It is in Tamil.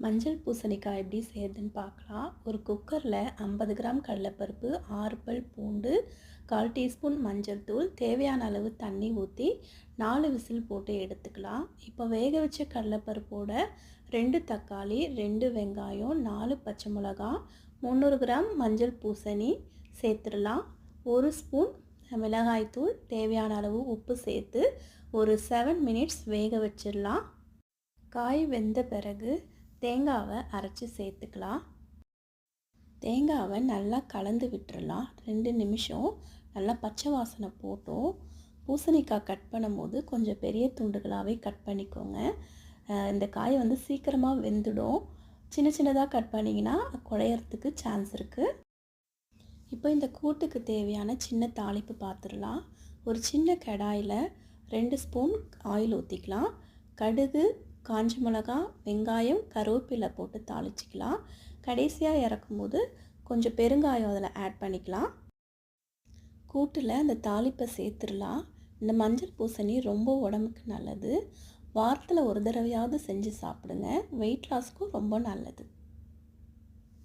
மஞ்சள் பூசணிக்காய் எப்படி செய்யறதுன்னு பார்க்கலாம். ஒரு குக்கரில் 50 கிராம் கடலைப்பருப்பு, 6 பல் பூண்டு, 1/4 டீஸ்பூன் மஞ்சள் தூள், தேவையான அளவு தண்ணி ஊற்றி 4 விசில் போட்டு எடுத்துக்கலாம். இப்போ வேக வச்ச கடலைப்பருப்போட 2 தக்காளி, 2 வெங்காயம், 4 பச்சை மிளகாய், 300 கிராம் மஞ்சள் பூசணி சேர்த்துடலாம். 1 ஸ்பூன் மிளகாய்த்தூள், தேவையான அளவு உப்பு சேர்த்து ஒரு 7 மினிட்ஸ் வேக வச்சிடலாம். காய் வெந்த பிறகு தேங்காவை அரைச்சி சேர்த்துக்கலாம். தேங்காவை நல்லா கலந்து விட்டுறலாம். 2 நிமிஷம் நல்லா பச்சை வாசனை போட்டோம். பூசணிக்காய் கட் பண்ணும்போது கொஞ்சம் பெரிய துண்டுகளாகவே கட் பண்ணிக்கோங்க. இந்த காய் சீக்கிரமாக வெந்துடும். சின்ன சின்னதாக கட் பண்ணிங்கன்னா குழையறதுக்கு சான்ஸ் இருக்குது. இப்போ இந்த கூட்டுக்கு தேவையான சின்ன தாளிப்பு பார்த்துடலாம். ஒரு சின்ன கடாயில் 2 ஸ்பூன் ஆயில் ஊற்றிக்கலாம். கடுகு, காஞ்ச மிளகா, வெங்காயம், கருவேப்பிலை போட்டு தாளிச்சிக்கலாம். கடைசியாக இறக்கும்போது கொஞ்சம் பெருங்காயம் அதில் ஆட் பண்ணிக்கலாம். கூட்டில் அந்த தாளிப்பை சேர்த்துடலாம். இந்த மஞ்சள் பூசணி ரொம்ப உடம்புக்கு நல்லது. வாரத்தில் ஒரு தடவையாவது செஞ்சு சாப்பிடுங்க. வெயிட் லாஸ்க்கும் ரொம்ப நல்லது.